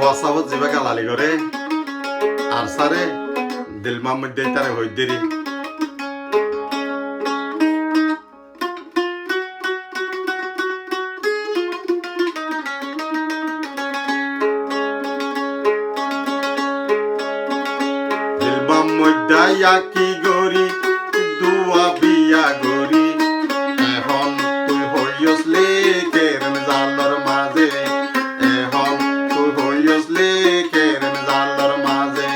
ওয়াসাবত জিবা গালালি করে আর সারে দিলমার মধ্যে তারে হই দেরি দিলমার মধ্যে কি গরি দুয়া বিয়া গরি এখন তুই হইসলে কেরম জালর মাঝে এখন তুই হইসলে কেরম জালর মাঝে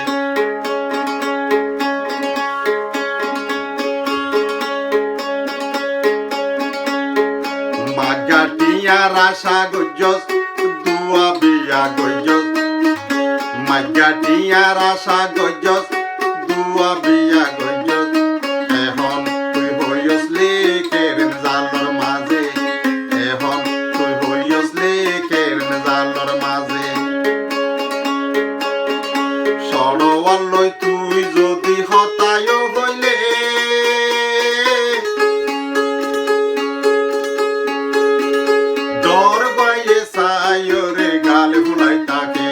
মাগাটিয়ার আশা গজ্জস দুয়া বিয়া গজ্জস মাগাটিয়ার আশা গজ্জস দুয়া বিয়া গজ্জস এখন তুই হইসলে কেরম জালর মাঝে এখন তুই হইসলে কেরম জালর মাঝে সরওয়ালই তুই যদি হতায় হইলে ডর বাইয়ে সায়রে গাল ফুলাই তাকে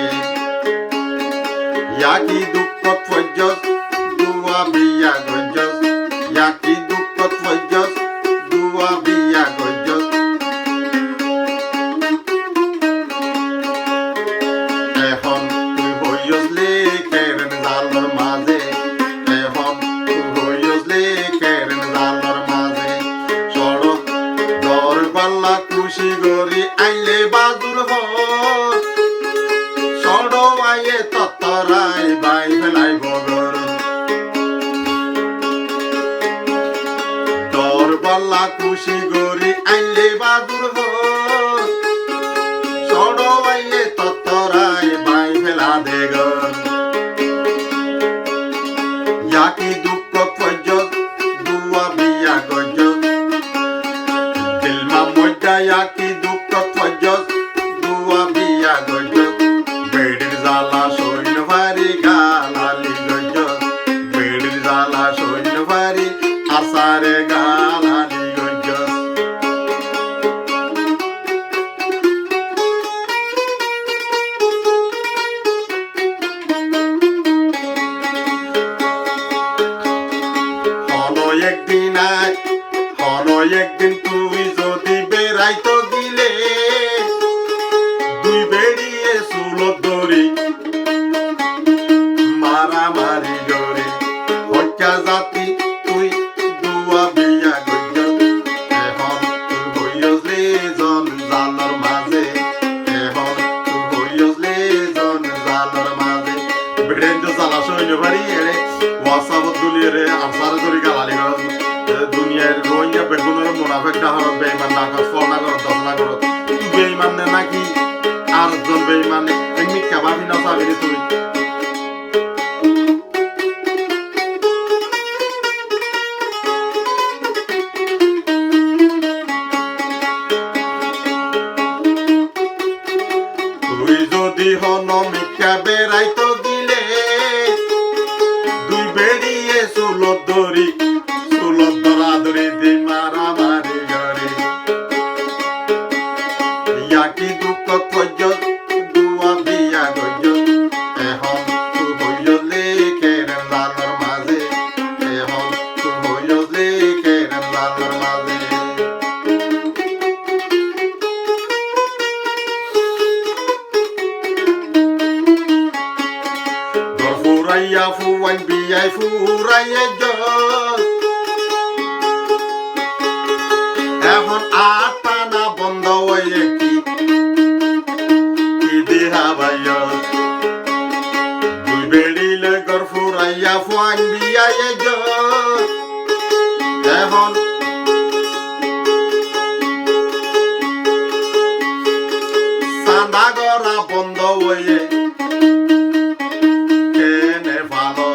ইয়াকি দুঃখ ফজ্জস দুয়া বিয়া গজ্জস ইয়াকি দুঃখ ফজ্জস দুয়া বিয়া গজ্জস এখন তুই হইসলে কেরম জালর মাঝে এখন তুই হইসলে কেরম জালর মাঝে সড়ক দর পাল্লা খুশি গরি আইলে বাদুর হ সড় আইয়ে তত্তরাই বাই ফেলাই বগর দর পাল্লা খুশি গরি আইলে বাদুর হ সড় আইয়ে তত্তরাই বাই ফেলা দেগর ইয়াকি দুঃখ ফজ্জস দুয়া বিয়া গজ্জস দিলমা মজ্জা ইয়াকি দুঃখ ফজ্জস দুয়া বিয়া গজ্জস বেড়ির জ্বালা সৈন্য ভারি গালালি গজ্জস বেড়ির জ্বালা সৈন্য ভারি আসারে গালালি গজ্জস হলো একদিন তুই যদি বেড়াইতো গিলে দুই বেড়িয়ে সুলত ধরি মারামারি গরি হত্যা জাতি তুই দুয়া বিয়া গজ্জস এখন তুই হইসলে জন জালর মাঝে এখন তুই হইসলে জন জালর মাঝে বেড়েন্দ্র জ্বালা সৈন্য বাড়ি এড়ে ওয়াসাবত গুলিয়ে রে আসারে ধরি গালালি গরজ দুনিয়ার রোহিঙ্গা বেগুনের মুনাফেক ডাহরত বেঈমান না কর ফলনা করত দশনা করত তুই বেঈমান নে নাকি আর জন বেঈমান এমনি কাবাবি না সাবিনি তুই তুই যদি হন মিকা বেড়াইতো গিলে দুই বেড়িয়ে সুলত ধরি সুলত ধরা ধরি দি মারামারি গরি ইয়াকি দুঃখ ফজ্জস দুয়া বিয়া গজ্জস এখন তুই হইসলে কেরম জালর মাঝে এখন তুই হইসলে কেরম জালর মাঝে দর ফুরাইয়া ফুয়ান বিয়াই ফুরাইয়া জস এখন আটানা বন্ধ হয়ে কি দেহা ভাইয় দুই বেড়িলে গর ফুরাইয়া ফুয়ান বিয়াই জস এখন সাদা গরা বন্ধ হয়ে কেনে ভালো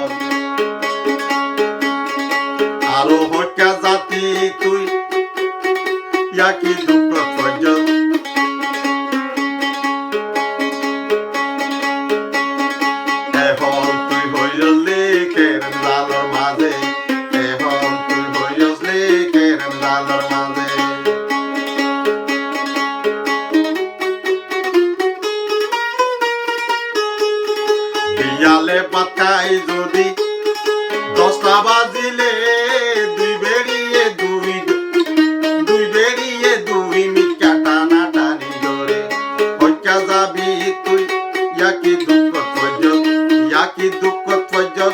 যায় যদি 10টা বাজিলে দুই বেড়িয়ে দুই মিকা টানা টানি করে হইকা যাবি তুই ইয়াকি দুঃখ ফজল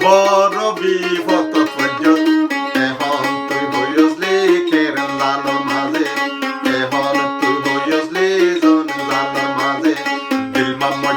বড় বিপদ ফজল এখন তুই হইসলি খেরেন জালর মাঝে এখন তুই হইসলি জন জালর মাঝে দিল মাম্মা